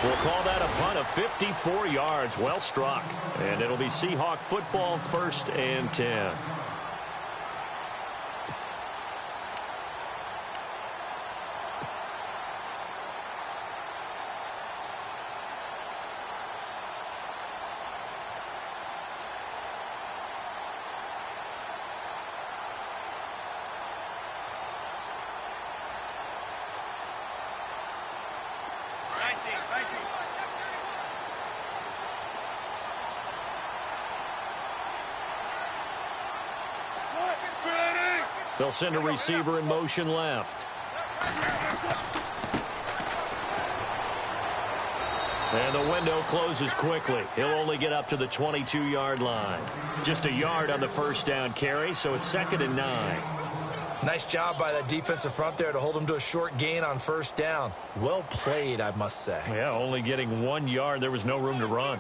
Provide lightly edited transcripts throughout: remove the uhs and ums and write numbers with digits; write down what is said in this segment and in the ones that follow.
We'll call that a punt of 54 yards. Well struck. And it'll be Seahawk football, 1st and 10. They'll send a receiver in motion left. And the window closes quickly. He'll only get up to the 22-yard line. Just a yard on the first down carry, so it's 2nd and 9. Nice job by that defensive front there to hold him to a short gain on first down. Well played, I must say. Yeah, only getting 1 yard. There was no room to run.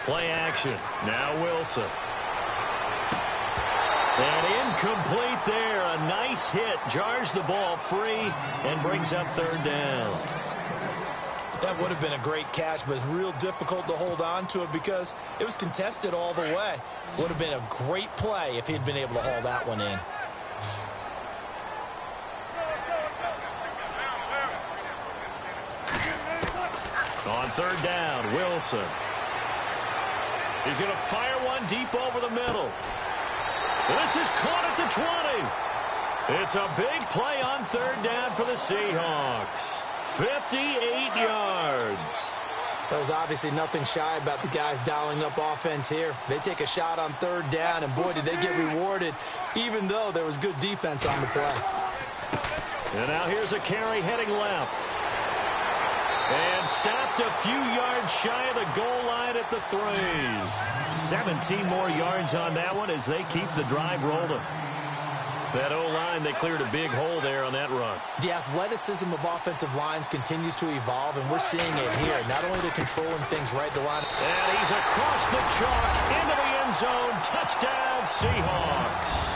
Play action. Now Wilson. And incomplete there. A nice hit. Jars the ball free and brings up 3rd down. That would have been a great catch, but it's real difficult to hold on to it because it was contested all the way. Would have been a great play if he'd been able to haul that one in. On 3rd down, Wilson. He's going to fire one deep over the middle. This is caught at the 20. It's a big play on 3rd down for the Seahawks. 58 yards. There's obviously nothing shy about the guys dialing up offense here. They take a shot on 3rd down, and boy, did they get rewarded, even though there was good defense on the play. And now here's a carry heading left. And stopped a few yards shy of the goal line at the 3. 17 more yards on that one as they keep the drive rolling. That O-line, they cleared a big hole there on that run. The athleticism of offensive lines continues to evolve, and we're seeing it here. Not only they're controlling things right the line. And he's across the chalk into the end zone. Touchdown, Seahawks.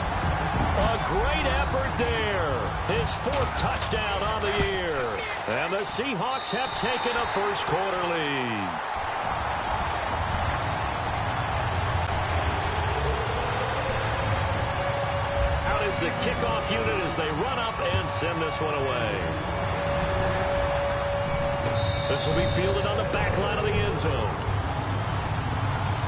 A great effort there. His 4th touchdown on the year. And the Seahawks have taken a first-quarter lead. Out is the kickoff unit as they run up and send this one away. This will be fielded on the back line of the end zone.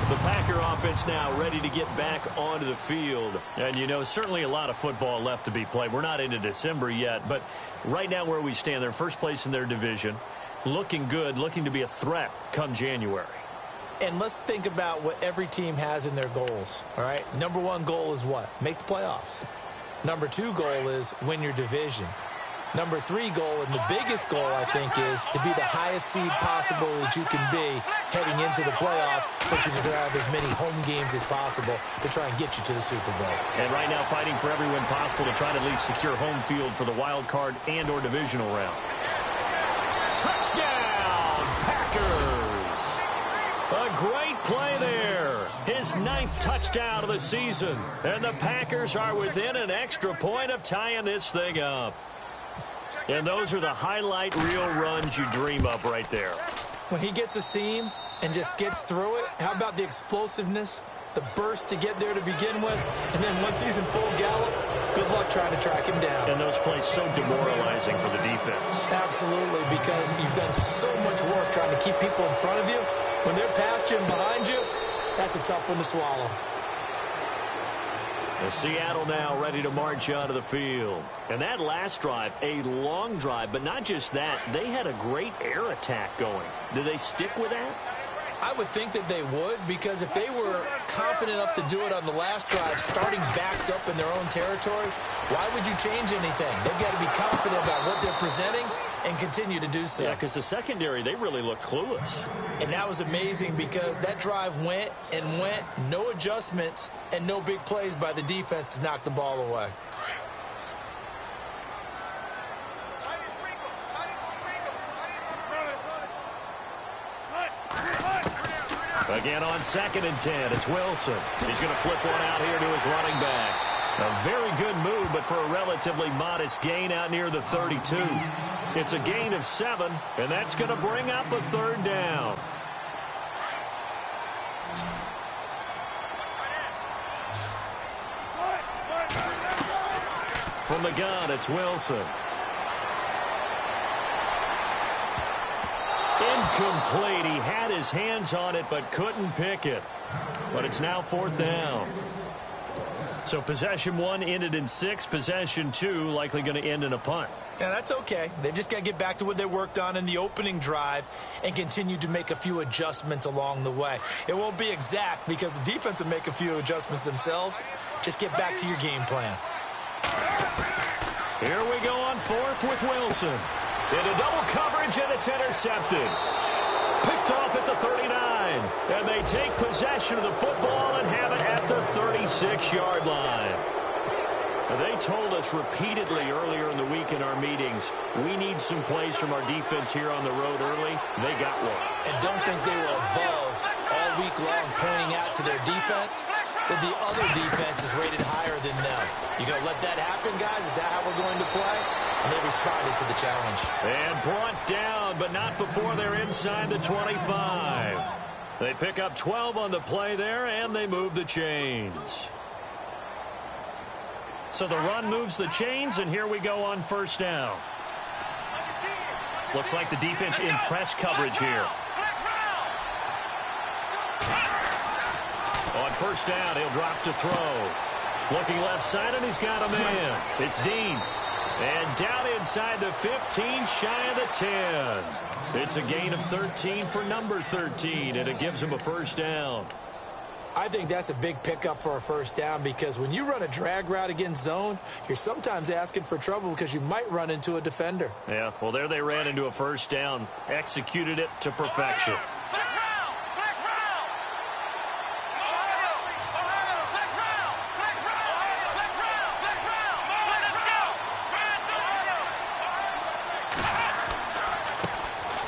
The Packer offense now ready to get back onto the field. And, you know, certainly a lot of football left to be played. We're not into December yet, but right now where we stand, they're first place in their division. Looking good, looking to be a threat come January. And let's think about what every team has in their goals, all right? Number 1 goal is what? Make the playoffs. Number 2 goal is win your division. Number 3 goal, and the biggest goal, I think, is to be the highest seed possible that you can be heading into the playoffs so that you can have as many home games as possible to try and get you to the Super Bowl. And right now fighting for every win possible to try to at least secure home field for the wild card and or divisional round. Touchdown, Packers! A great play there. His 9th touchdown of the season. And the Packers are within an extra point of tying this thing up. And those are the highlight reel runs you dream of right there. When he gets a seam and just gets through it, how about the explosiveness, the burst to get there to begin with, and then once he's in full gallop, good luck trying to track him down. And those plays so demoralizing for the defense. Absolutely, because you've done so much work trying to keep people in front of you. When they're past you and behind you, that's a tough one to swallow. And Seattle now ready to march onto the field. And that last drive, a long drive, but not just that, they had a great air attack going. Do they stick with that? I would think that they would, because if they were confident enough to do it on the last drive, starting backed up in their own territory, why would you change anything? They've got to be confident about what they're presenting and continue to do so. Yeah, because the secondary, they really looked clueless. And that was amazing because that drive went and went, no adjustments, and no big plays by the defense to knock the ball away. Again on 2nd and 10, it's Wilson. He's going to flip one out here to his running back. A very good move, but but for a relatively modest gain out near the 32. It's a gain of 7, and that's going to bring up a third down. From the gun, it's Wilson. Incomplete. He had his hands on it but couldn't pick it. But it's now 4th down. So possession 1 ended in 6. Possession 2 likely going to end in a punt. Yeah, that's okay. They've just got to get back to what they worked on in the opening drive and continue to make a few adjustments along the way. It won't be exact because the defense will make a few adjustments themselves. Just get back to your game plan. Here we go on 4th with Wilson. Into double coverage, and it's intercepted. Picked off at the 39. And they take possession of the football and have it at the 36-yard line. They told us repeatedly earlier in the week in our meetings, we need some plays from our defense here on the road early. They got one. And don't think they were above all week long pointing out to their defense that the other defense is rated higher than them. You going to let that happen, guys? Is that how we're going to play? And they responded to the challenge. And brought down, but not before they're inside the 25. They pick up 12 on the play there, and they move the chains. So the run moves the chains, and here we go on 1st down. Looks like the defense in press coverage here. On 1st down, he'll drop to throw. Looking left side, and he's got a man. It's Dean. And down inside the 15, shy of the 10. It's a gain of 13 for number 13, and it gives him a 1st down. I think that's a big pickup for a 1st down because when you run a drag route against zone, you're sometimes asking for trouble because you might run into a defender. Yeah, well, there they ran into a 1st down, executed it to perfection.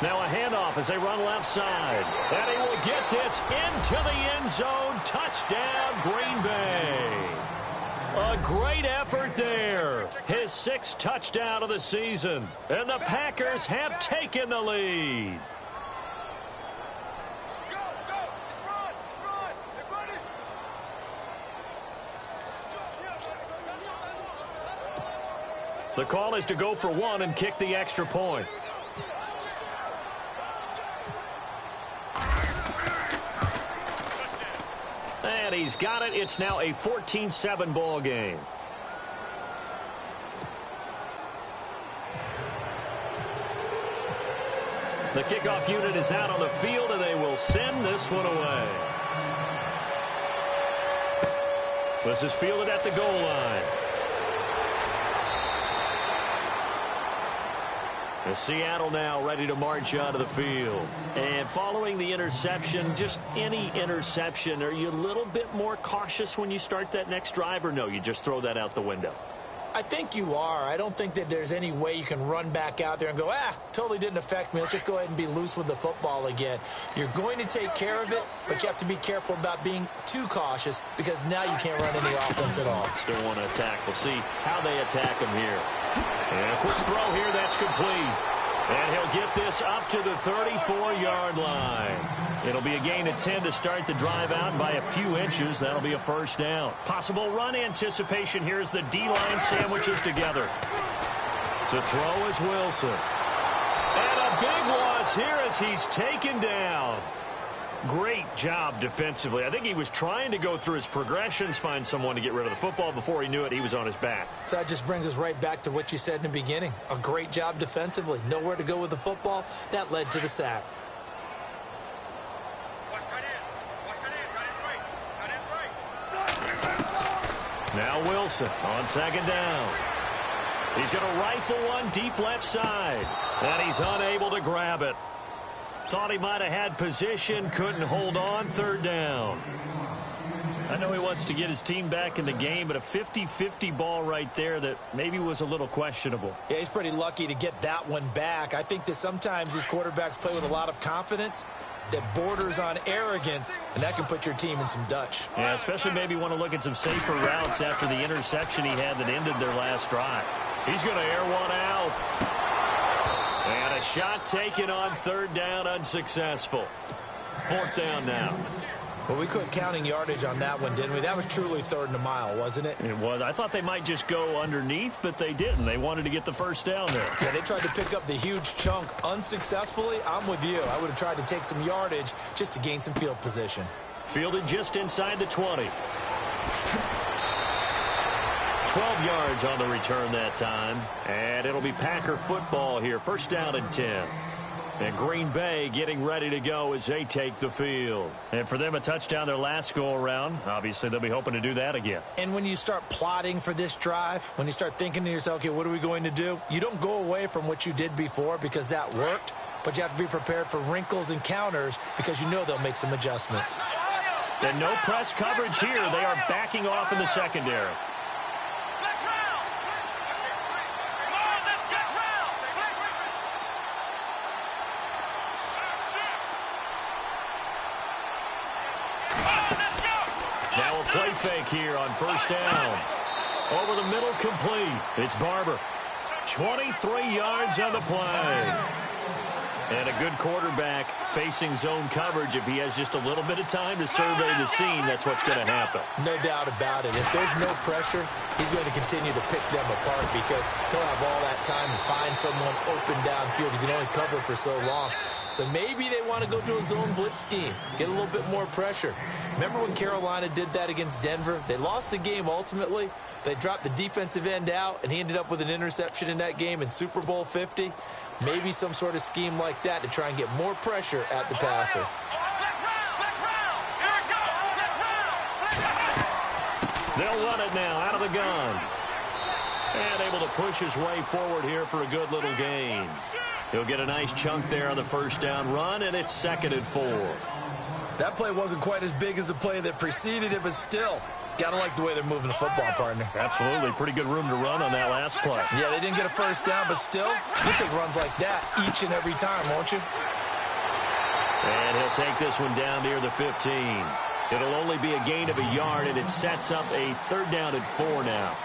Now a handoff as they run left side. And he will get this into the end zone. Touchdown, Green Bay. A great effort there. His 6th touchdown of the season. And the Packers have taken the lead. The call is to go for 1 and kick the extra point. And he's got it. It's now a 14-7 ball game. The kickoff unit is out on the field, and they will send this one away. This is fielded at the goal line. And Seattle now ready to march onto the field. And following the interception, just any interception, are you a little bit more cautious when you start that next drive, or no, you just throw that out the window? I think you are. I don't think that there's any way you can run back out there and go, totally didn't affect me. Let's just go ahead and be loose with the football again. You're going to take care of it, but you have to be careful about being too cautious because now you can't run any offense at all. Still want to attack. We'll see how they attack him here. And a quick throw here. That's complete. And he'll get this up to the 34-yard line. It'll be a gain of 10 to start the drive out by a few inches. That'll be a 1st down. Possible run anticipation here as the D-line sandwiches together. To throw is Wilson. And a big loss here as he's taken down. Great job defensively. I think he was trying to go through his progressions, find someone to get rid of the football. Before he knew it, he was on his back. So that just brings us right back to what you said in the beginning. A great job defensively. Nowhere to go with the football. That led to the sack. Now Wilson on 2nd down. He's going to rifle one deep left side. And he's unable to grab it. Thought he might have had position, couldn't hold on. 3rd down. I know he wants to get his team back in the game, but a 50-50 ball right there that maybe was a little questionable. Yeah, he's pretty lucky to get that one back. I think that sometimes these quarterbacks play with a lot of confidence, that borders on arrogance, and that can put your team in some Dutch. Yeah, especially maybe want to look at some safer routes after the interception he had that ended their last drive. He's going to air one out. And a shot taken on third down, unsuccessful. Fourth down now. Well, we quit counting yardage on that one, didn't we? That was truly third and a mile, wasn't it? It was. I thought they might just go underneath, but they didn't. They wanted to get the first down there. Yeah, they tried to pick up the huge chunk unsuccessfully. I'm with you. I would have tried to take some yardage just to gain some field position. Fielded just inside the 20. 12 yards on the return that time. And it'll be Packer football here. First down and 10. And Green Bay getting ready to go as they take the field. And for them, a touchdown their last go-around. Obviously, they'll be hoping to do that again. And when you start plotting for this drive, when you start thinking to yourself, okay, what are we going to do? You don't go away from what you did before because that worked, but you have to be prepared for wrinkles and counters because you know they'll make some adjustments. And no press coverage here. They are backing off in the secondary. Now a play fake here on first down. Over the middle, complete. It's Barber. 23 yards on the play. And a good quarterback facing zone coverage. If he has just a little bit of time to survey the scene, that's what's going to happen. No doubt about it. If there's no pressure, he's going to continue to pick them apart because he'll have all that time to find someone open downfield. He can only cover for so long. So maybe they want to go to a zone blitz scheme, get a little bit more pressure. Remember when Carolina did that against Denver? They lost the game ultimately. They dropped the defensive end out, and he ended up with an interception in that game in Super Bowl 50. Maybe some sort of scheme like that to try and get more pressure at the passer. They'll run it now out of the gun. And able to push his way forward here for a good little gain. He'll get a nice chunk there on the first down run, and it's 2nd and 4. That play wasn't quite as big as the play that preceded it, but still, gotta like the way they're moving the football, partner. Absolutely. Pretty good room to run on that last play. Yeah, they didn't get a first down, but still, you'll take runs like that each and every time, won't you? And he'll take this one down near the 15. It'll only be a gain of a yard, and it sets up a third down and 4 now.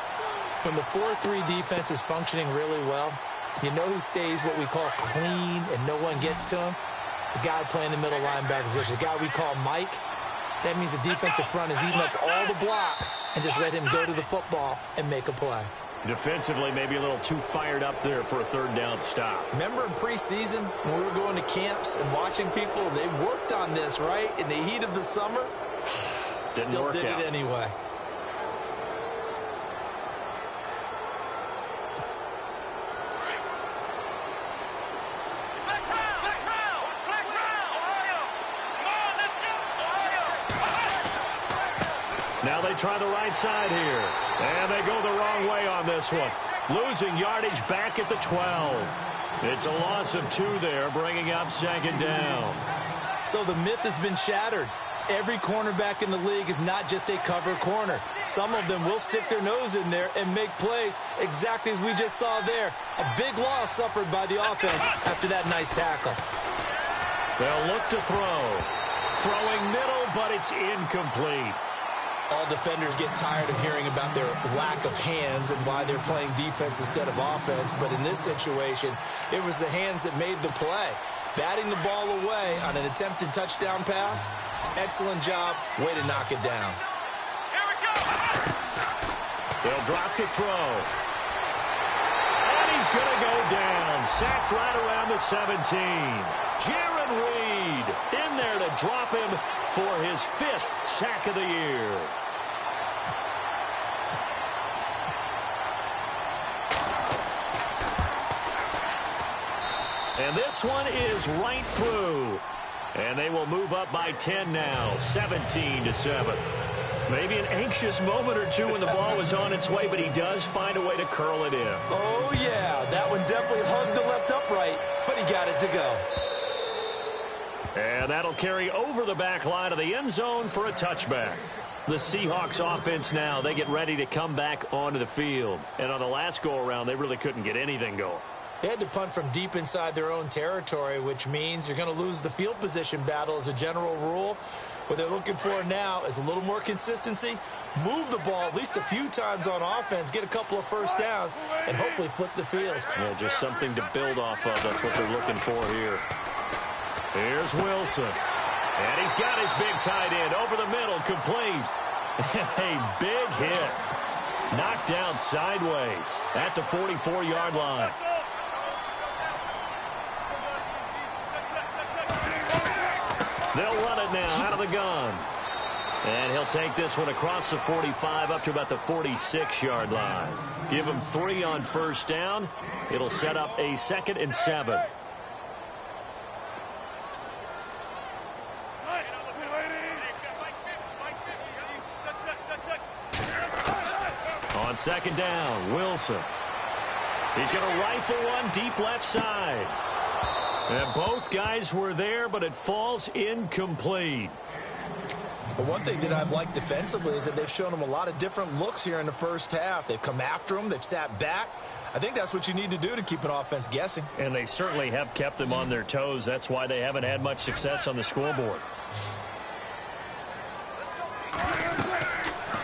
When the 4-3 defense is functioning really well, you know who stays what we call clean and no one gets to him? The guy playing the middle linebacker position, the guy we call Mike. That means the defensive front is eating up all the blocks and just let him go to the football and make a play. Defensively, maybe a little too fired up there for a third down stop. Remember in preseason when we were going to camps and watching people, they worked on this, right? In the heat of the summer, still did it anyway. Now they try the right side here. And they go the wrong way on this one. Losing yardage back at the 12. It's a loss of 2 there, bringing up 2nd down. So the myth has been shattered. Every cornerback in the league is not just a cover corner. Some of them will stick their nose in there and make plays exactly as we just saw there. A big loss suffered by the offense after that nice tackle. They'll look to throw. Throwing middle, but it's incomplete. All defenders get tired of hearing about their lack of hands and why they're playing defense instead of offense. But in this situation, it was the hands that made the play. Batting the ball away on an attempted touchdown pass. Excellent job. Way to knock it down. Here we go. They'll drop to throw. And he's going to go down. Sacked right around the 17. Jaron Reed in there to drop him for his 5th sack of the year. And this one is right through. And they will move up by 10 now, 17-7. Maybe an anxious moment or two when the ball was on its way, but he does find a way to curl it in. Oh, yeah, that one definitely hugged the left upright, but he got it to go. And that'll carry over the back line of the end zone for a touchback. The Seahawks offense now, they get ready to come back onto the field. And on the last go-around, they really couldn't get anything going. They had to punt from deep inside their own territory, which means you're going to lose the field position battle as a general rule. What they're looking for now is a little more consistency, move the ball at least a few times on offense, get a couple of first downs, and hopefully flip the field. Yeah, just something to build off of. That's what they're looking for here. Here's Wilson. And he's got his big tight end over the middle, complete. A big hit. Knocked down sideways at the 44-yard line. They'll run it now out of the gun. And he'll take this one across the 45 up to about the 46-yard line. Give him 3 on first down. It'll set up a 2nd and 7. On 2nd down, Wilson. He's going to rifle one deep left side. And both guys were there, but it falls incomplete. But one thing that I've liked defensively is that they've shown them a lot of different looks here in the first half. They've come after them. They've sat back. I think that's what you need to do to keep an offense guessing. And they certainly have kept them on their toes. That's why they haven't had much success on the scoreboard.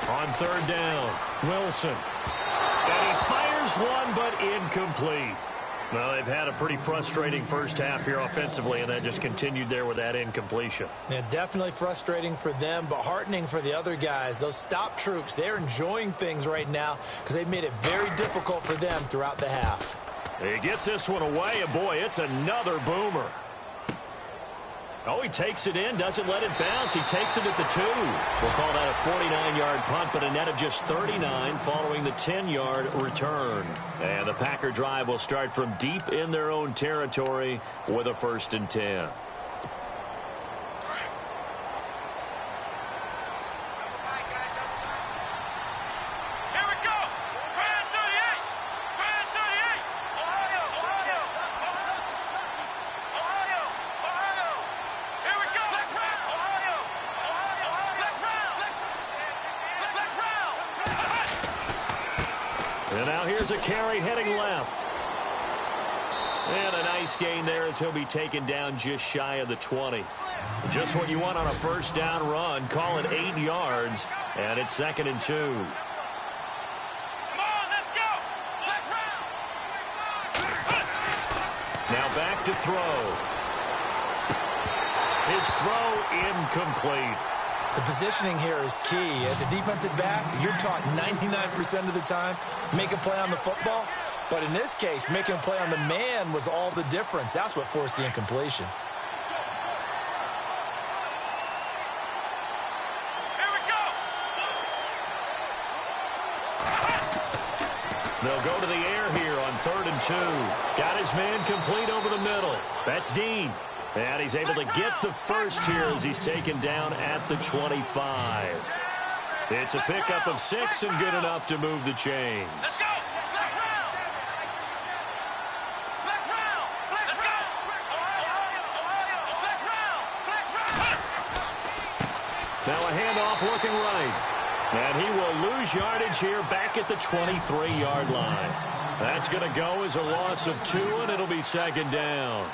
On 3rd down, Wilson. And he fires one, but incomplete. Well, they've had a pretty frustrating first half here offensively, and that just continued there with that incompletion. Yeah, definitely frustrating for them, but heartening for the other guys. Those stop troops, they're enjoying things right now because they've made it very difficult for them throughout the half. He gets this one away, and boy, it's another boomer. Oh, he takes it in, doesn't let it bounce. He takes it at the 2. We'll call that a 49-yard punt, but a net of just 39 following the 10-yard return. And the Packer drive will start from deep in their own territory with a 1st and 10. And now here's a carry heading left. And a nice gain there as he'll be taken down just shy of the 20. Just what you want on a first down run. Call it 8 yards. And it's 2nd and 2. Come on, let's go. Now back to throw. His throw incomplete. The positioning here is key. As a defensive back, you're taught 99% of the time, make a play on the football. But in this case, making a play on the man was all the difference. That's what forced the incompletion. Here we go. They'll go to the air here on 3rd and 2. Got his man complete over the middle. That's Dean. And he's able to get the first here as he's taken down at the 25. It's a pickup of 6 and good enough to move the chains. Let's go. Let's round. Let's round. Let's go. Let's round. Now a handoff looking right. And he will lose yardage here back at the 23-yard line. That's going to go as a loss of 2, and it'll be 2nd down.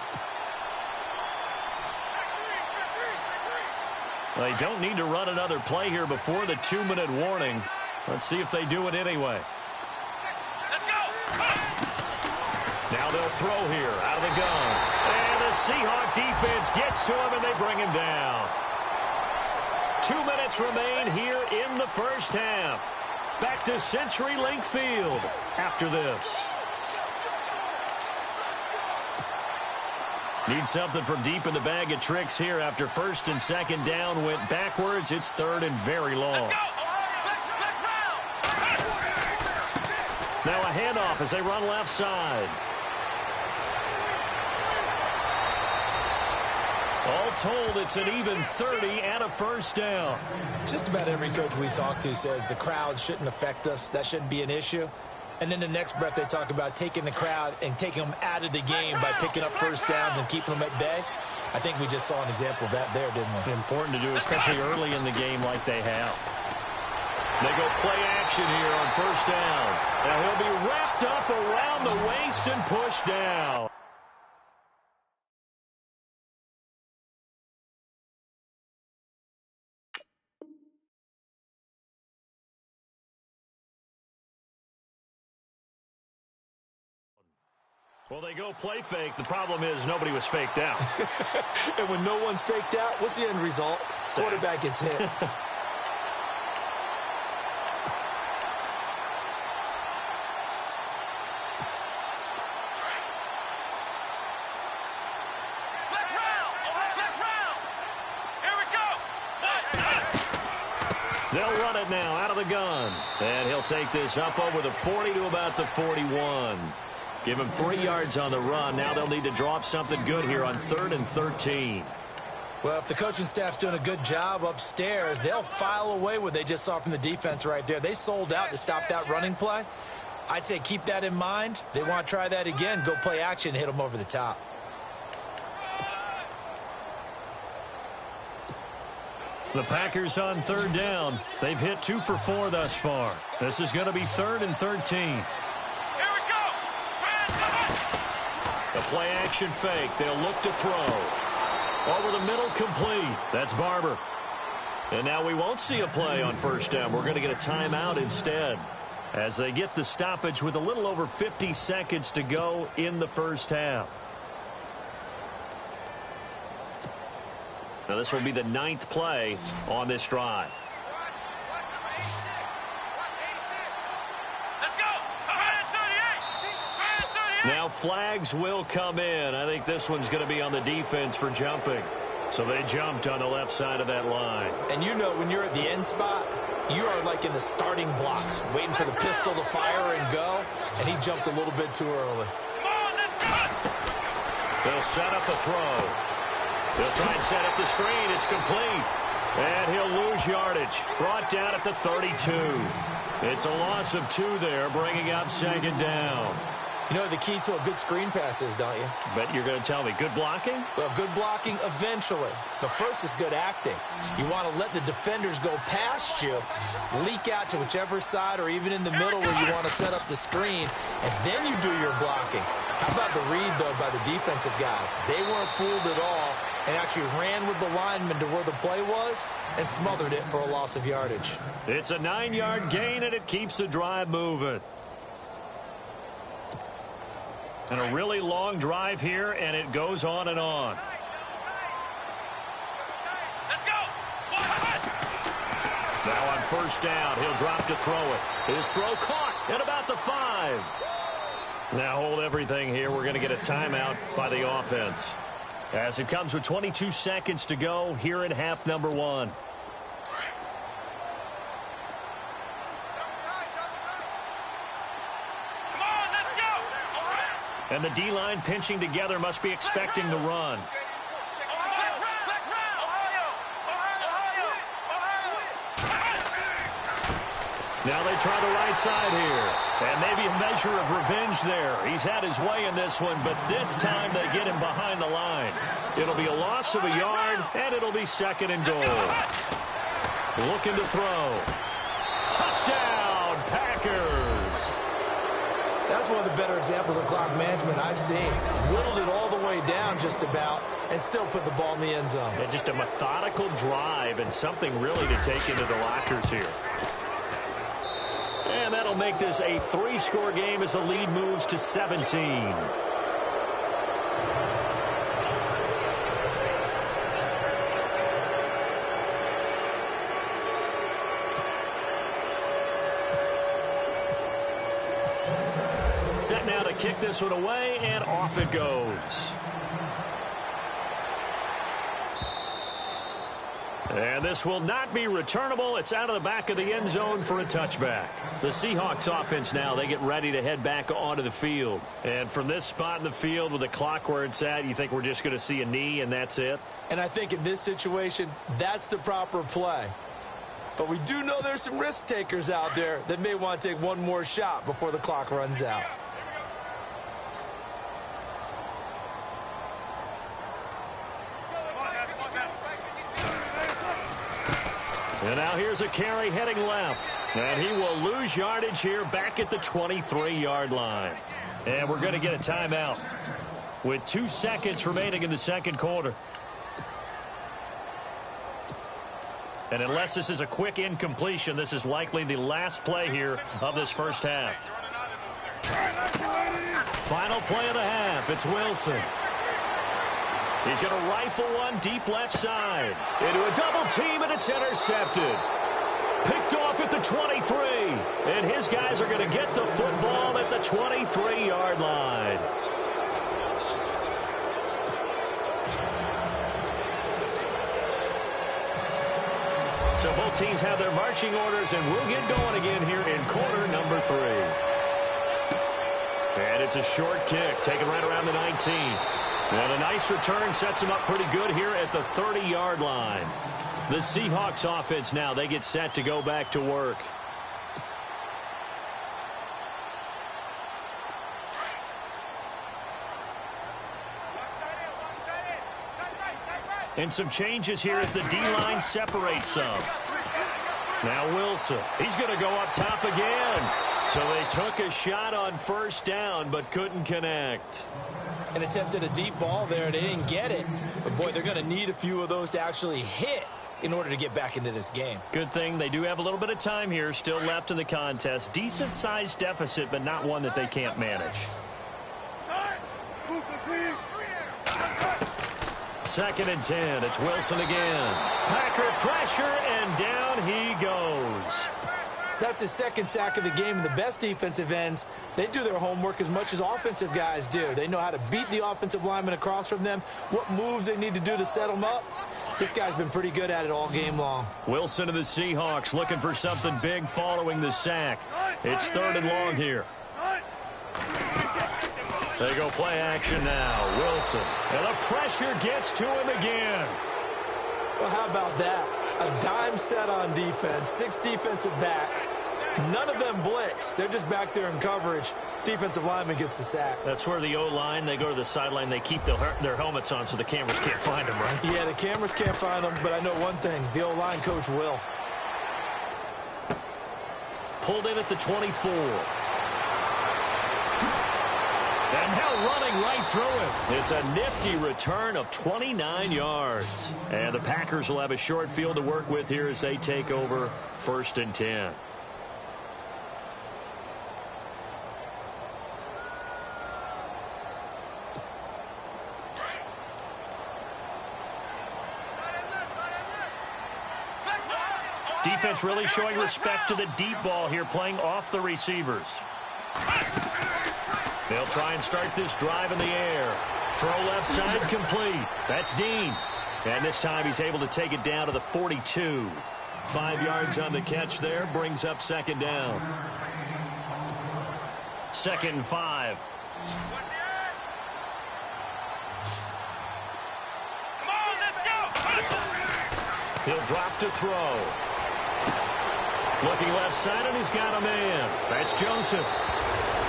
They don't need to run another play here before the 2-minute warning. Let's see if they do it anyway. Let's go. Now they'll throw here out of the gun. And the Seahawk defense gets to him, and they bring him down. 2 minutes remain here in the first half. Back to CenturyLink Field after this. Need something from deep in the bag of tricks here after 1st and 2nd down went backwards. It's 3rd and very long. Now a handoff as they run left side. All told, it's an even 30 and a first down. Just about every coach we talk to says the crowd shouldn't affect us. That shouldn't be an issue. And then the next breath they talk about taking the crowd and taking them out of the game by picking up first downs and keeping them at bay. I think we just saw an example of that there, didn't we? Important to do, especially early in the game like they have. They go play action here on first down. Now he'll be wrapped up around the waist released and pushed down. Well, they go play fake. The problem is nobody was faked out. And when no one's faked out, what's the end result? Sack. Quarterback gets hit. Left round. Left round. Here we go. They'll run it now out of the gun. And he'll take this up over the 40 to about the 41. Give him 3 yards on the run. Now they'll need to draw up something good here on 3rd and 13. Well, if the coaching staff's doing a good job upstairs, they'll file away what they just saw from the defense right there. They sold out to stop that running play. I'd say keep that in mind. They want to try that again. Go play action, hit them over the top. The Packers on 3rd down. They've hit 2 for 4 thus far. This is going to be 3rd and 13. The play action fake. They'll look to throw. Over the middle, complete. That's Barber. And now we won't see a play on 1st down. We're going to get a timeout instead as they get the stoppage with a little over 50 seconds to go in the 1st half. Now this will be the 9th play on this drive. Now flags will come in. I think this one's going to be on the defense for jumping. So they jumped on the left side of that line. And you know when you're at the end spot, you are like in the starting blocks, waiting for the pistol to fire and go, and he jumped a little bit too early. They'll set up a throw. They'll try and set up the screen. It's complete. And he'll lose yardage. Brought down at the 32. It's a loss of 2 there, bringing up 2nd down. You know what the key to a good screen pass is, don't you? Bet you're going to tell me. Good blocking? Well, good blocking eventually. But first is good acting. You want to let the defenders go past you, leak out to whichever side or even in the middle where you want to set up the screen, and then you do your blocking. How about the read, though, by the defensive guys? They weren't fooled at all and actually ran with the lineman to where the play was and smothered it for a loss of yardage. It's a 9-yard gain, and it keeps the drive moving. And a really long drive here, and it goes on and on. Let's go. Now on 1st down, he'll drop to throw it. His throw caught at about the 5. Now hold everything here. We're going to get a timeout by the offense. As it comes with 22 seconds to go here in half number 1. And the D-line pinching together must be expecting the run. Now they try the right side here. And maybe a measure of revenge there. He's had his way in this one, but this time they get him behind the line. It'll be a loss of a yard, and it'll be 2nd and goal. Looking to throw. Touchdown, Packers! That's one of the better examples of clock management I've seen. Whittled it all the way down just about and still put the ball in the end zone. And just a methodical drive and something really to take into the lockers here. And that'll make this a 3-score game as the lead moves to 17. Set now to kick this one away, and off it goes. And this will not be returnable. It's out of the back of the end zone for a touchback. The Seahawks offense now, they get ready to head back onto the field. And from this spot in the field with the clock where it's at, you think we're just going to see a knee and that's it? And I think in this situation, that's the proper play. But we do know there's some risk takers out there that may want to take one more shot before the clock runs out. And now here's a carry heading left. And he will lose yardage here back at the 23-yard line. And we're going to get a timeout with 2 seconds remaining in the second quarter. And unless this is a quick incompletion, this is likely the last play here of this first half. Final play of the half. It's Wilson. He's going to rifle one deep left side. Into a double team, and it's intercepted. Picked off at the 23. And his guys are going to get the football at the 23-yard line. So both teams have their marching orders, and we'll get going again here in quarter number 3. And it's a short kick, taken right around the 19. And a nice return sets him up pretty good here at the 30-yard line. The Seahawks offense now, they get set to go back to work. And some changes here as the D-line separates some. Now Wilson, he's going to go up top again. So they took a shot on first down, but couldn't connect. And attempted a deep ball there. They didn't get it. But, boy, they're going to need a few of those to actually hit in order to get back into this game. Good thing they do have a little bit of time here still left in the contest. Decent-sized deficit, but not one that they can't manage. 2nd and 10. It's Wilson again. Packer pressure, and down he goes. That's his second sack of the game. And the best defensive ends, they do their homework as much as offensive guys do. They know how to beat the offensive lineman across from them, what moves they need to do to set them up. This guy's been pretty good at it all game long. Wilson of the Seahawks looking for something big following the sack. It's 3rd and long here. They go play action now. Wilson. And the pressure gets to him again. Well, how about that? A dime set on defense, 6 defensive backs. None of them blitz. They're just back there in coverage. Defensive lineman gets the sack. That's where the O-line, they go to the sideline, they keep their helmets on so the cameras can't find them, right? Yeah, the cameras can't find them, but I know one thing. The O-line coach will. Pulled in at the 24. And now running right through him. It's a nifty return of 29 yards. And the Packers will have a short field to work with here as they take over 1st and 10. Defense really showing respect to the deep ball here, playing off the receivers. They'll try and start this drive in the air. Throw left side complete. That's Dean. And this time he's able to take it down to the 42. 5 yards on the catch there. Brings up 2nd down. 2nd and 5. Come on, let's go. He'll drop to throw. Looking left side, and he's got a man. That's Joseph.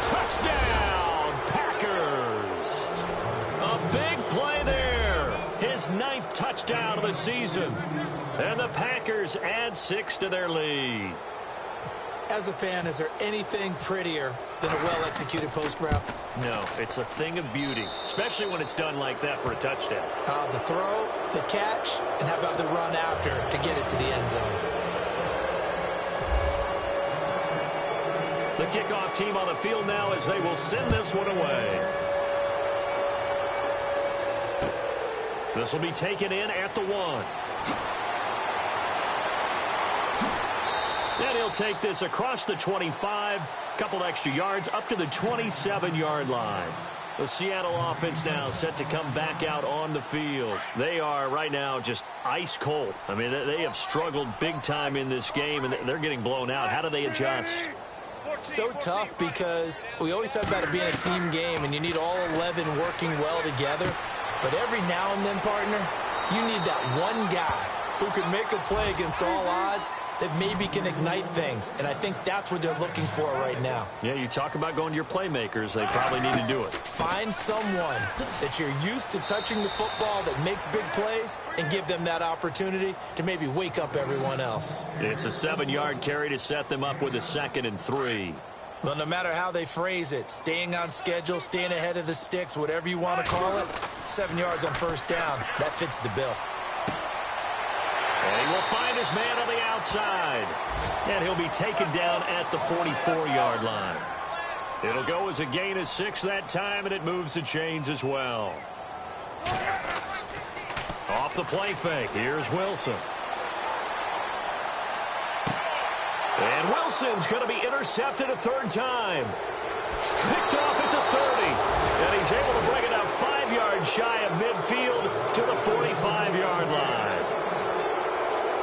Touchdown, Packers. A big play there. His 9th touchdown of the season. And the Packers add 6 to their lead. As a fan, is there anything prettier than a well-executed post route? No, it's a thing of beauty, especially when it's done like that for a touchdown. The throw, the catch, and how about the run after to get it to the end zone? The kickoff team on the field now as they will send this one away. This will be taken in at the 1. And he'll take this across the 25, couple extra yards up to the 27-yard line. The Seattle offense now set to come back out on the field. They are right now just ice cold. I mean, they have struggled big time in this game, and they're getting blown out. How do they adjust? So tough because we always talk about it being a team game, and you need all 11 working well together. But every now and then, partner, you need that one guy who can make a play against all odds that maybe can ignite things. And I think that's what they're looking for right now. Yeah, you talk about going to your playmakers. They probably need to do it. Find someone that you're used to touching the football that makes big plays and give them that opportunity to maybe wake up everyone else. It's a 7-yard carry to set them up with a 2nd and 3. Well, no matter how they phrase it, staying on schedule, staying ahead of the sticks, whatever you want to call it, 7 yards on first down, that fits the bill. And he will find his man on the outside. And he'll be taken down at the 44-yard line. It'll go as a gain of 6 that time, and it moves the chains as well. Off the play fake, here's Wilson. And Wilson's going to be intercepted a third time. Picked off at the 30. And he's able to bring it up 5 yards shy of midfield to the 45-yard line.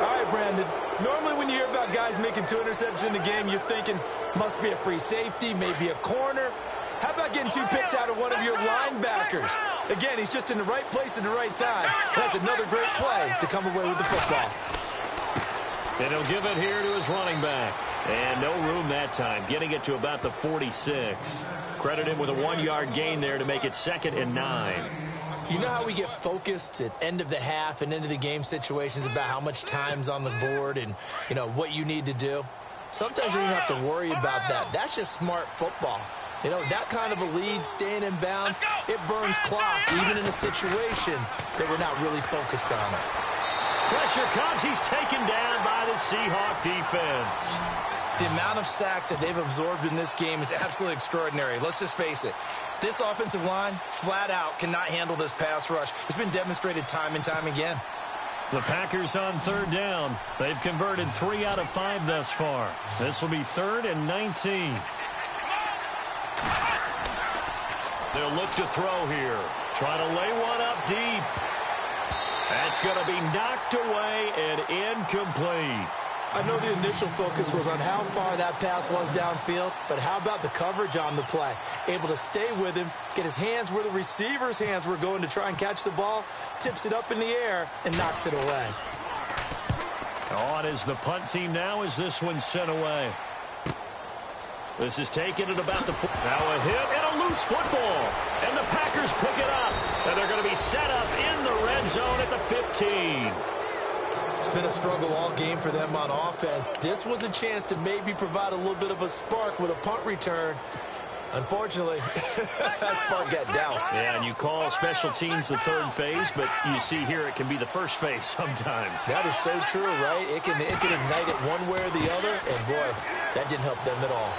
All right, Brandon. Normally when you hear about guys making 2 interceptions in the game, you're thinking must be a free safety, maybe a corner. How about getting 2 picks out of one of your linebackers? Again, he's just in the right place at the right time. That's another great play to come away with the football. And he'll give it here to his running back. And no room that time, getting it to about the 46. Credit him with a 1-yard gain there to make it 2nd and 9. You know how we get focused at end of the half and into the game situations about how much time's on the board and, you know, what you need to do? Sometimes you don't have to worry about that. That's just smart football. You know, that kind of a lead, staying in bounds, it burns clock, even in a situation that we're not really focused on it. Pressure comes. He's taken down by the Seahawk defense. The amount of sacks that they've absorbed in this game is absolutely extraordinary. Let's just face it. This offensive line, flat out, cannot handle this pass rush. It's been demonstrated time and time again. The Packers on 3rd down. They've converted 3 out of 5 thus far. This will be 3rd and 19. They'll look to throw here. Try to lay one up deep. That's going to be knocked away and incomplete. I know the initial focus was on how far that pass was downfield, but how about the coverage on the play? Able to stay with him, get his hands where the receiver's hands were going to try and catch the ball, tips it up in the air, and knocks it away. On is the punt team now as this one's sent away. This is taken at about the... Now a hit and a loose football. And the Packers pick it up. And they're going to be set up in the red zone at the 15. It's been a struggle all game for them on offense. This was a chance to maybe provide a little bit of a spark with a punt return. Unfortunately, that spark got doused. Yeah, and you call special teams the 3rd phase, but you see here it can be the 1st phase sometimes. That is so true, right? It can ignite it one way or the other, and boy, that didn't help them at all.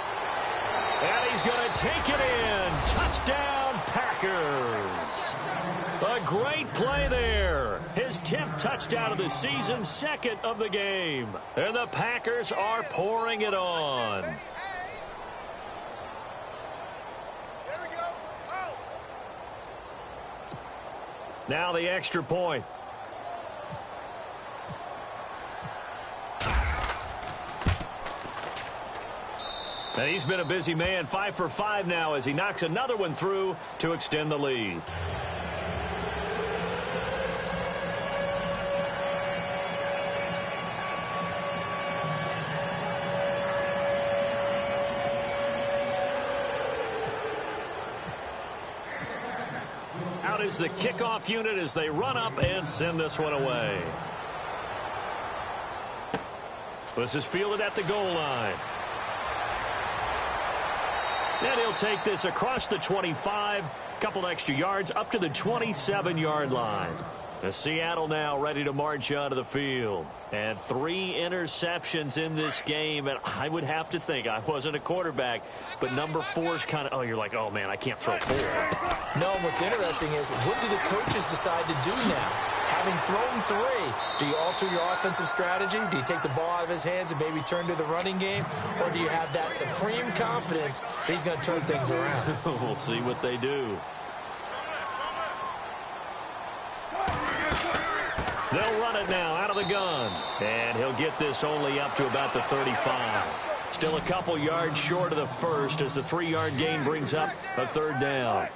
And he's going to take it in. Touchdown, Packers. A great play there. His 10th touchdown of the season, 2nd of the game. And the Packers are pouring it on. Now the extra point. And he's been a busy man, 5 for 5 now as he knocks another one through to extend the lead. Out is the kickoff unit as they run up and send this one away. This is fielded at the goal line. And he'll take this across the 25, couple extra yards up to the 27-yard line. The Seattle now ready to march onto the field. And 3 interceptions in this game. And I would have to think, I wasn't a quarterback, but number 4 is kind of, oh, you're like, oh, man, I can't throw 4. No, what's interesting is what do the coaches decide to do now? Having thrown 3, do you alter your offensive strategy? Do you take the ball out of his hands and maybe turn to the running game? Or do you have that supreme confidence that he's going to turn things around? We'll see what they do. They'll run it now out of the gun. And he'll get this only up to about the 35. Still a couple yards short of the first as the 3-yard gain brings up a 3rd down.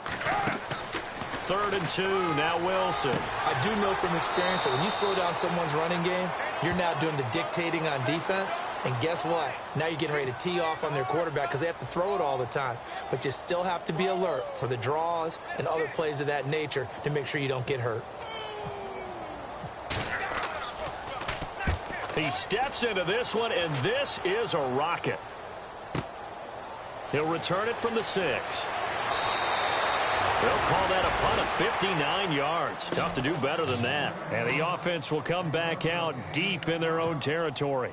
3rd and 2, now Wilson. I do know from experience that when you slow down someone's running game, you're now doing the dictating on defense. And guess what? Now you're getting ready to tee off on their quarterback because they have to throw it all the time. But you still have to be alert for the draws and other plays of that nature to make sure you don't get hurt. He steps into this one, and this is a rocket. He'll return it from the 6. They'll call that a punt of 59 yards. Tough to do better than that. And the offense will come back out deep in their own territory.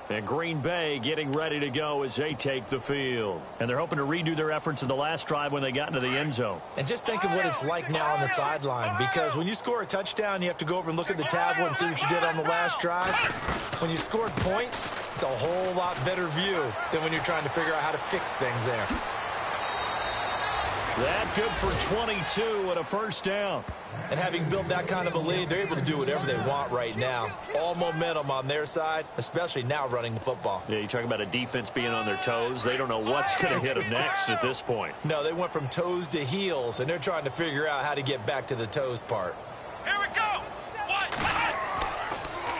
And Green Bay getting ready to go as they take the field. And they're hoping to redo their efforts in the last drive when they got into the end zone. And just think of what it's like now on the sideline, because when you score a touchdown, you have to go over and look at the tablet and see what you did on the last drive. When you scored points, it's a whole lot better view than when you're trying to figure out how to fix things there. That good for 22 and a first down. And having built that kind of a lead, they're able to do whatever they want right now. All momentum on their side, especially now running the football. Yeah, you talk about a defense being on their toes. They don't know what's going to hit them next at this point. No, they went from toes to heels, and they're trying to figure out how to get back to the toes part. Here we go.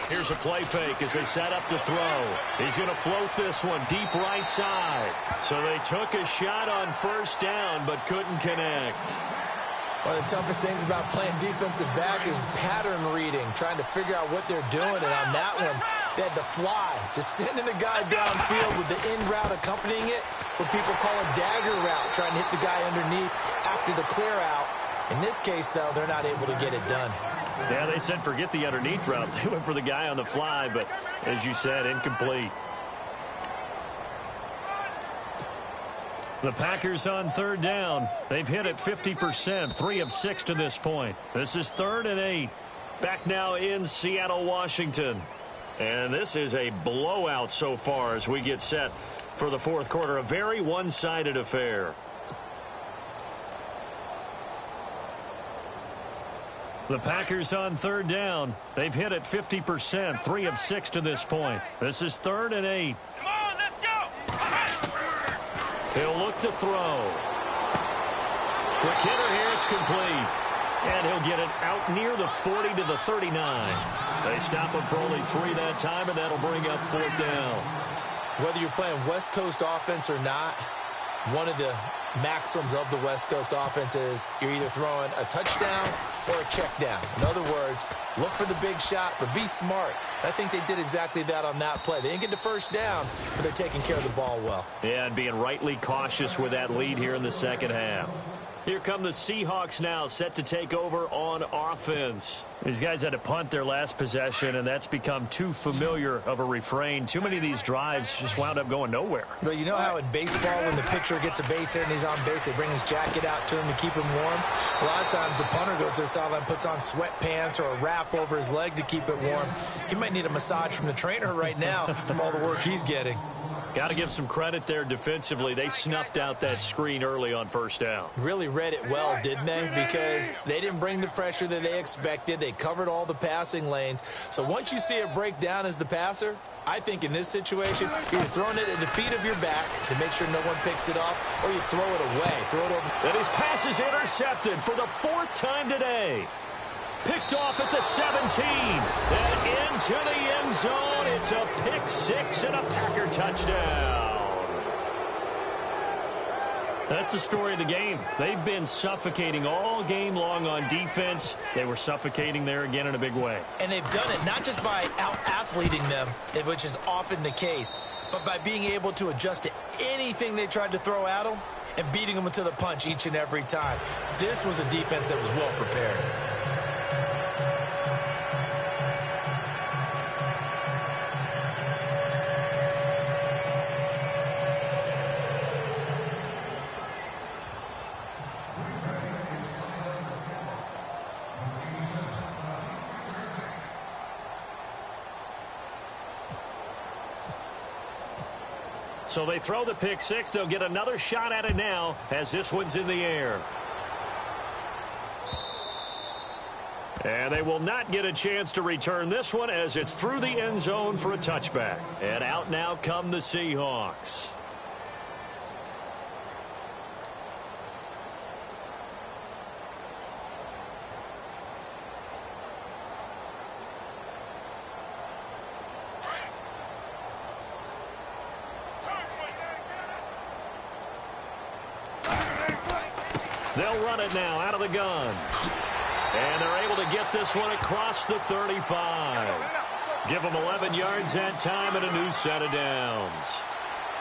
Here's a play fake as they set up to throw. He's going to float this one deep right side. So they took a shot on first down but couldn't connect. One of the toughest things about playing defensive back is pattern reading, trying to figure out what they're doing. And on that one, they had to fly, just sending a guy downfield with the in route accompanying it, what people call a dagger route, trying to hit the guy underneath after the clear out. In this case, though, they're not able to get it done. Yeah, they said forget the underneath route. They went for the guy on the fly, but as you said, incomplete. The Packers on third down. They've hit it 50%, 3 of 6 to this point. This is 3rd and 8. Back now in Seattle, Washington. And this is a blowout so far as we get set for the fourth quarter. A very one-sided affair. The Packers on third down. They've hit it 50%, 3 of 6 to this point. This is 3rd and 8. Come on, let's go. He'll look to throw. Quick hitter here, it's complete. And he'll get it out near the 40 to the 39. They stop him for only 3 that time, and that'll bring up 4th down. Whether you're playing West Coast offense or not, one of the maxims of the West Coast offense is you're either throwing a touchdown or a check down. In other words, look for the big shot, but be smart. I think they did exactly that on that play. They didn't get the first down, but they're taking care of the ball well. Yeah, and being rightly cautious with that lead here in the second half. Here come the Seahawks now, set to take over on offense. These guys had to punt their last possession, and that's become too familiar of a refrain. Too many of these drives just wound up going nowhere. But you know how in baseball, when the pitcher gets a base hit and he's on base, they bring his jacket out to him to keep him warm? A lot of times the punter goes to the sideline, puts on sweatpants or a wrap over his leg to keep it warm. He might need a massage from the trainer right now from all the work he's getting. Got to give some credit there defensively. They snuffed out that screen early on first down. Really read it well, didn't they? Because they didn't bring the pressure that they expected. They covered all the passing lanes. So once you see it break down as the passer, I think in this situation, you're throwing it at the feet of your back to make sure no one picks it off, or you throw it away. Throw it over. And his pass is intercepted for the 4th time today. Picked off at the 17. And into the end zone. It's a pick 6 and a Packer touchdown. That's the story of the game. They've been suffocating all game long on defense. They were suffocating there again in a big way. And they've done it not just by out-athleting them, which is often the case, but by being able to adjust to anything they tried to throw at them and beating them to the punch each and every time. This was a defense that was well prepared. So they throw the pick 6. They'll get another shot at it now as this one's in the air. And they will not get a chance to return this one as it's through the end zone for a touchback. And out now come the Seahawks. They'll run it now out of the gun. And they're able to get this one across the 35. Give them 11 yards that time and a new set of downs.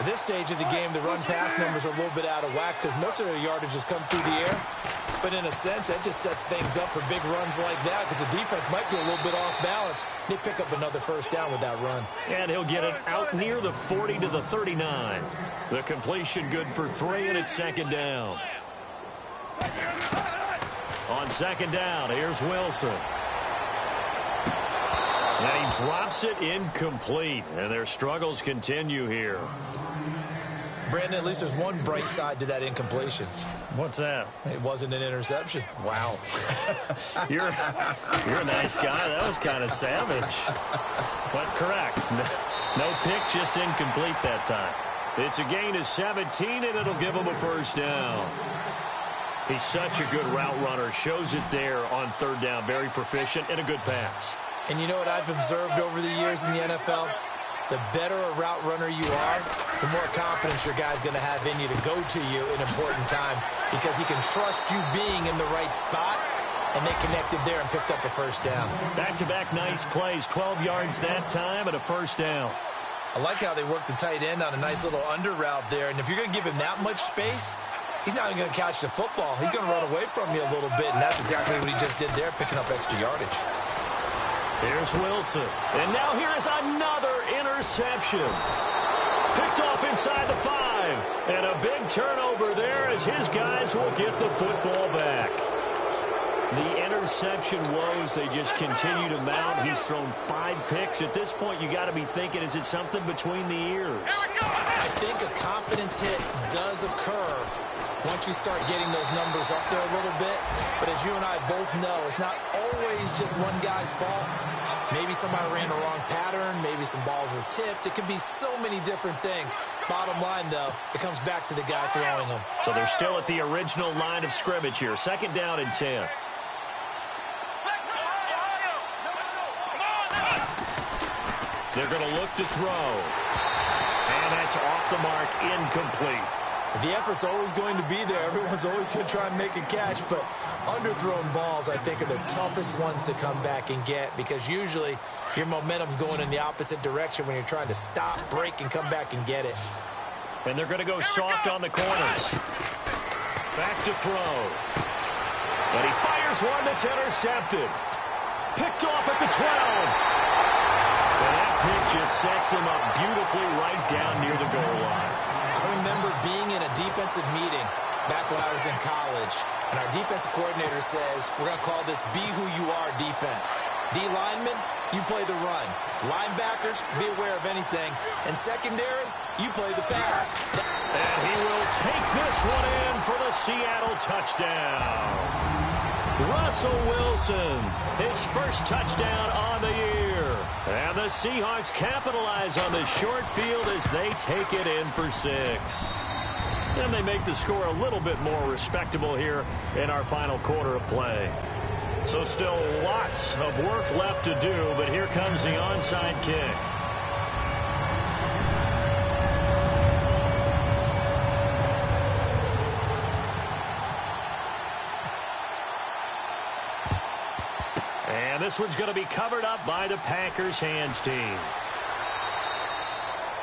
At this stage of the game, the run-pass numbers are a little bit out of whack because most of their yardage has come through the air. But in a sense, that just sets things up for big runs like that because the defense might be a little bit off balance. They pick up another first down with that run. And he'll get it out near the 40 to the 39. The completion good for 3, and it's second down. On second down, here's Wilson. And he drops it incomplete, and their struggles continue here. Brandon, at least there's one bright side to that incompletion. What's that? It wasn't an interception. Wow. You're a nice guy. That was kind of savage. But correct. No pick, just incomplete that time. It's a gain of 17, and it'll give him a first down. He's such a good route runner. Shows it there on third down. Very proficient and a good pass. And you know what I've observed over the years in the NFL? The better a route runner you are, the more confidence your guy's going to have in you to go to you in important times because he can trust you being in the right spot, and they connected there and picked up a first down. Back-to-back nice plays, 12 yards that time and a first down. I like how they worked the tight end on a nice little under route there, and if you're going to give him that much space, he's not even going to catch the football. He's going to run away from you a little bit, and that's exactly what he just did there, picking up extra yardage. Here's Wilson. And now here is another interception. Picked off inside the 5. And a big turnover there as his guys will get the football back. The interception woes, they just continue to mount. He's thrown 5 picks. At this point, you got to be thinking, is it something between the ears? I think a confidence hit does occur once you start getting those numbers up there a little bit. But as you and I both know, it's not always just one guy's fault. Maybe somebody ran the wrong pattern. Maybe some balls were tipped. It could be so many different things. Bottom line, though, it comes back to the guy throwing them. So they're still at the original line of scrimmage here. Second down and 10. They're going to look to throw. And that's off the mark, incomplete. The effort's always going to be there. Everyone's always going to try and make a catch, but underthrown balls, I think, are the toughest ones to come back and get because usually your momentum's going in the opposite direction when you're trying to stop, break, and come back and get it. And they're going to go soft on the corners. Back to throw. And he fires one that's intercepted. Picked off at the 12. And that pick just sets him up beautifully right down near the goal line. I remember being in a defensive meeting back when I was in college, and our defensive coordinator says, we're going to call this be who you are defense. D linemen, you play the run. Linebackers, be aware of anything. And secondary, you play the pass. And he will take this one in for the Seattle touchdown. Russell Wilson, his first touchdown on the year. And the Seahawks capitalize on the short field as they take it in for 6. And they make the score a little bit more respectable here in our final quarter of play. So still lots of work left to do, but here comes the onside kick. And this one's going to be covered up by the Packers hands team.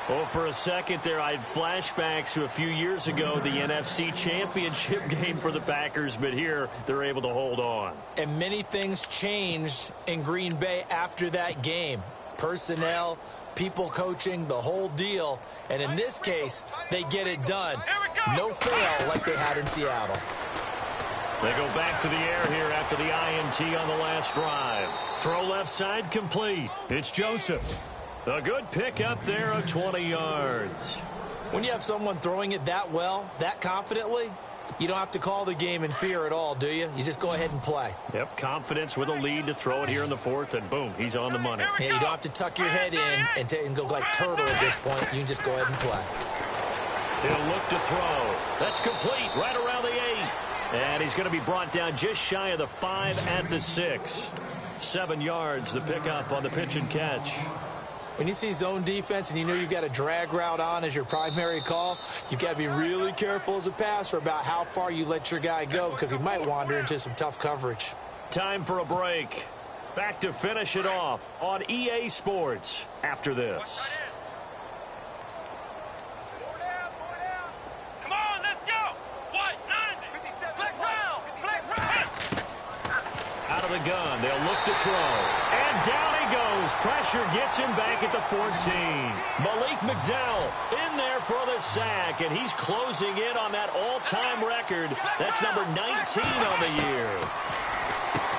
Well, for a second there, I had flashbacks to a few years ago, the NFC Championship game for the Packers, but here they're able to hold on. And many things changed in Green Bay after that game. Personnel, people coaching, the whole deal. And in this case, they get it done. No fail like they had in Seattle. They go back to the air here after the INT on the last drive. Throw left side complete. It's Joseph. A good pick up there of 20 yards. When you have someone throwing it that well, that confidently, you don't have to call the game in fear at all, do you? You just go ahead and play. Yep, confidence with a lead to throw it here in the 4th, and boom, he's on the money. Yeah, you don't have to tuck your head in and go like turtle at this point. You can just go ahead and play. He'll look to throw. That's complete right around the 8. And he's going to be brought down just shy of the 5 at the 6. 7 yards, the pickup on the pitch and catch. When you see zone defense and you know you've got a drag route on as your primary call, you've got to be really careful as a passer about how far you let your guy go because he might wander into some tough coverage. Time for a break. Back to finish it off on EA Sports after this. of the gun. They'll look to throw. And down he goes. Pressure gets him back at the 14. Malik McDowell in there for the sack, and he's closing in on that all-time record. That's number 19 on the year.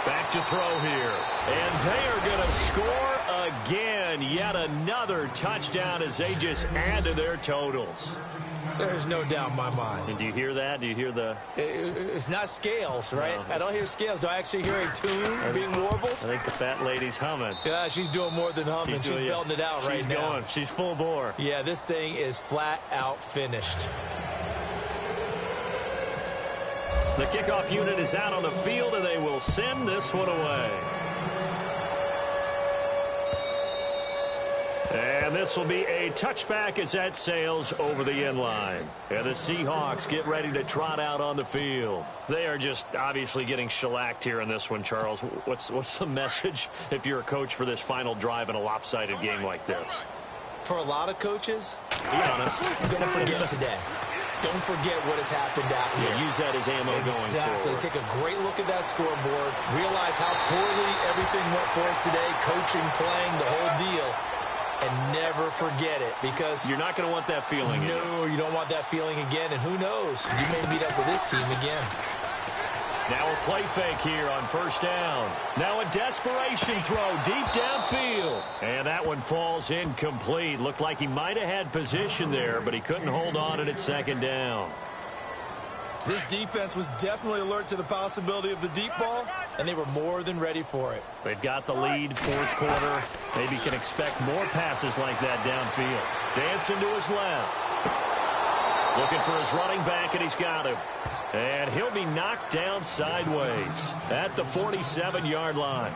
Back to throw here. And they are going to score again. Yet another touchdown as they just add to their totals. There's no doubt in my mind. And do you hear that? Do you hear the... It's not scales, right? No. I don't hear scales. Do I actually hear a tune being warbled? I think the fat lady's humming. Yeah, she's doing more than humming. She's belting it out right now. She's going. She's full bore. Yeah, this thing is flat out finished. The kickoff unit is out on the field, and they will send this one away. And this will be a touchback as that sails over the end line. And the Seahawks get ready to trot out on the field. They are just obviously getting shellacked here in this one, Charles. What's the message if you're a coach for this final drive in a lopsided game like this? For a lot of coaches, be honest, don't forget today. Don't forget what has happened out here. Yeah, use that as ammo going forward. Exactly. Take a great look at that scoreboard. Realize how poorly everything went for us today. Coaching, playing, the whole deal. And never forget it, because you're not going to want that feeling again. No, you don't want that feeling again. And who knows? You may meet up with this team again. Now a play fake here on first down. Now a desperation throw deep downfield. And that one falls incomplete. Looked like he might have had position there, but he couldn't hold on at second down. This defense was definitely alert to the possibility of the deep ball, and they were more than ready for it. They've got the lead, fourth quarter. Maybe can expect more passes like that downfield. Dancing to his left. Looking for his running back, and he's got him. And he'll be knocked down sideways at the 47-yard line.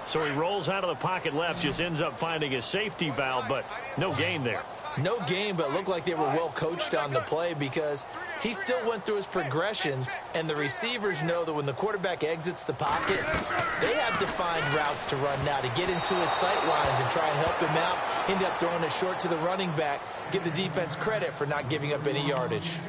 So he rolls out of the pocket left, just ends up finding a safety valve, but no gain there. No gain, but looked like they were well coached on the play, because he still went through his progressions, and the receivers know that when the quarterback exits the pocket, they have defined routes to run now to get into his sight lines and try and help him out. End up throwing it short to the running back. Give the defense credit for not giving up any yardage.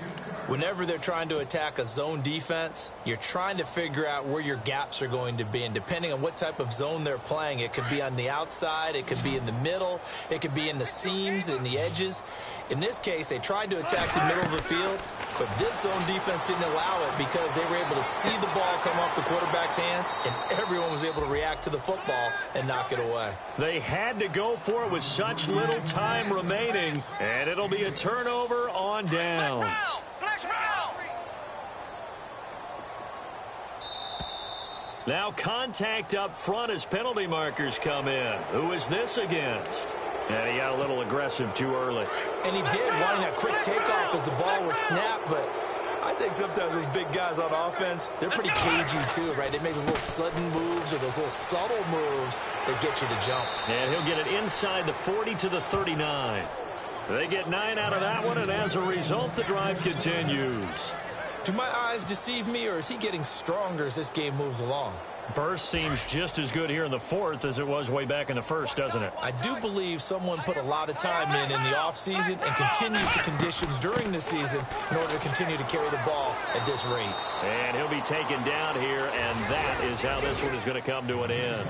Whenever they're trying to attack a zone defense, you're trying to figure out where your gaps are going to be. And depending on what type of zone they're playing, it could be on the outside, it could be in the middle, it could be in the seams and the edges. In this case, they tried to attack the middle of the field, but this zone defense didn't allow it because they were able to see the ball come off the quarterback's hands, and everyone was able to react to the football and knock it away. They had to go for it with such little time remaining, and it'll be a turnover on downs. Now contact up front as penalty markers come in. Who is this against? And he got a little aggressive too early. And he did, wanting a quick takeoff as the ball was snapped, but I think sometimes those big guys on offense, they're pretty cagey too, right? They make those little sudden moves or those little subtle moves that get you to jump. And he'll get it inside the 40 to the 39. They get 9 out of that one, and as a result, the drive continues. Do my eyes deceive me, or is he getting stronger as this game moves along? Burst seems just as good here in the fourth as it was way back in the first, doesn't it? I do believe someone put a lot of time in the offseason and continues to condition during the season in order to continue to carry the ball at this rate. And he'll be taken down here, and that is how this one is going to come to an end.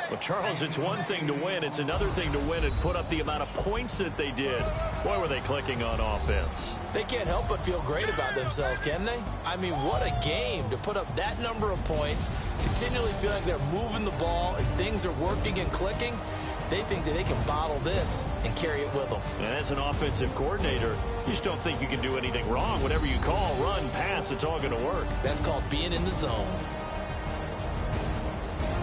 Well, Charles, it's one thing to win. It's another thing to win and put up the amount of points that they did. Boy, were they clicking on offense. They can't help but feel great about themselves, can they? I mean, what a game to put up that number of points, continually feel like they're moving the ball and things are working and clicking. They think that they can bottle this and carry it with them. And as an offensive coordinator, you just don't think you can do anything wrong. Whatever you call, run, pass, it's all going to work. That's called being in the zone.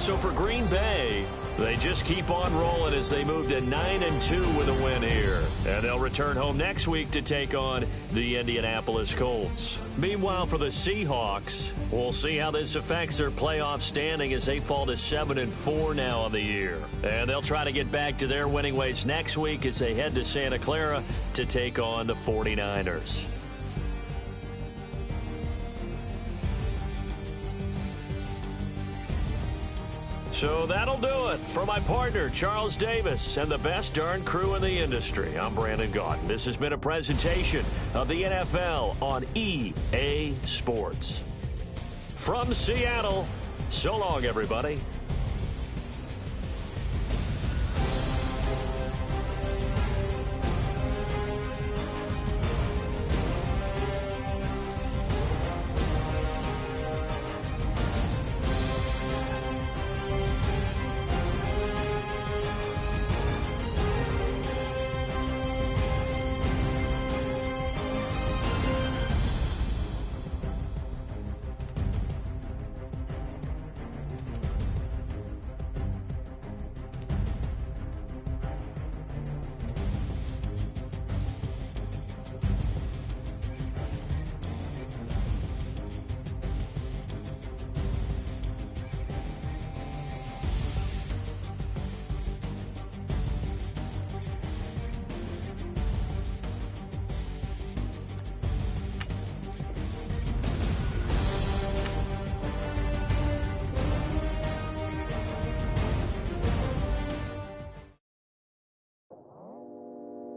So for Green Bay, they just keep on rolling as they move to 9-2 with a win here. And they'll return home next week to take on the Indianapolis Colts. Meanwhile, for the Seahawks, we'll see how this affects their playoff standing as they fall to 7-4 now on the year. And they'll try to get back to their winning ways next week as they head to Santa Clara to take on the 49ers. So that'll do it. For my partner, Charles Davis, and the best darn crew in the industry, I'm Brandon Gaudin. This has been a presentation of the NFL on EA Sports. from Seattle. So long, everybody.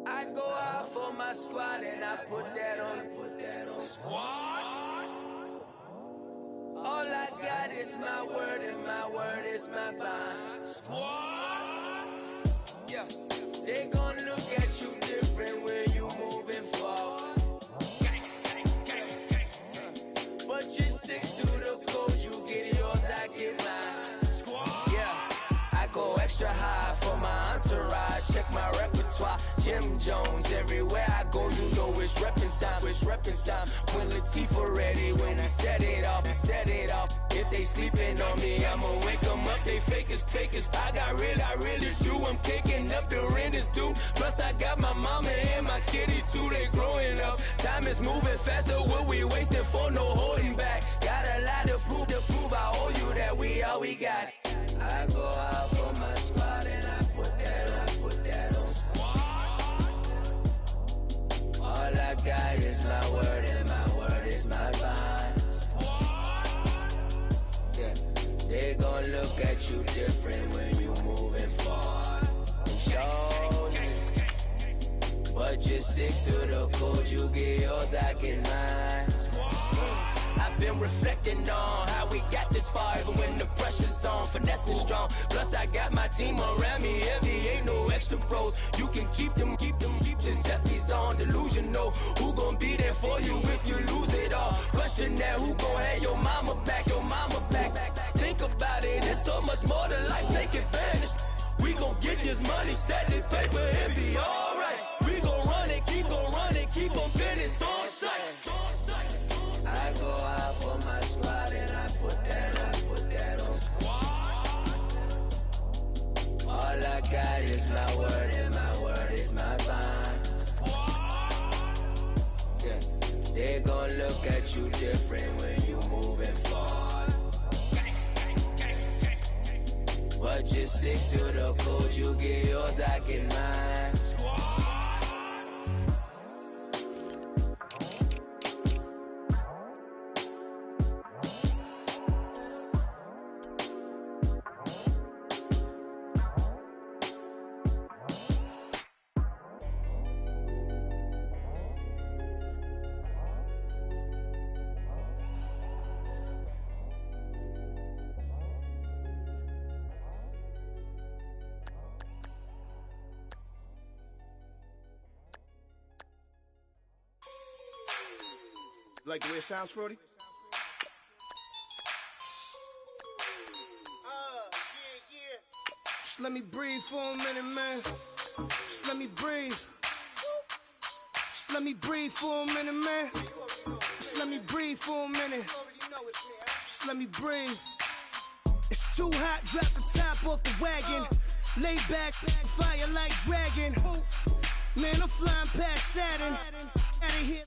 I go out for my squad and I put that on squad. All I got is my word and my word is my bond. Squad. Yeah, they gon' look at you different when you moving forward. But you stick to the code, you get yours, I get mine. Squad. Yeah, I go extra high for my entourage. Check my repertoire. Jim Jones, everywhere I go, you know it's reppin' time, it's reppin' time. When Latifah ready, when we set it off, we set it off. If they sleeping on me, I'ma wake them up, they fakers. I got real, I really do, I'm caking up, the rent is due. Plus I got my mama and my kiddies too, they growing up. Time is moving faster, what we wasting for, no holding back. Got a lot to prove, I owe you that we all we got. I go out for my squad and I put that on squad. All I got is my word and my word is my bond. Squad. Yeah, they gon' look at you different when you moving forward. Show this, but just stick to the code. You get yours, I get mine. I've been reflecting on how we got this far, even when the pressure's on, finesse is strong. Plus I got my team around me heavy, ain't no extra pros. You can keep them. Giuseppe's on delusional. Who gon' be there for you if you lose it all? Question that, who gon' have your mama back? Think about it, it's so much more to life, take advantage. We gon' get this money, stack this paper, and be alright. We gon' run it, keep on business on sight. I go out for my squad and I put that on squad. All I got is my word and my word is my bond. Squad. Yeah, they gon' look at you different when you moving forward. But just stick to the code, you get yours, I get mine. Squad. Like the way it sounds, Frody? Yeah. Just let me breathe for a minute, man. Just let me breathe. Just let me breathe for a minute, man. Just let me breathe for a minute. Just let me breathe. It's too hot, drop the top off the wagon. Lay back, fire like dragon. Man, I'm flying past Saturn. Out of here.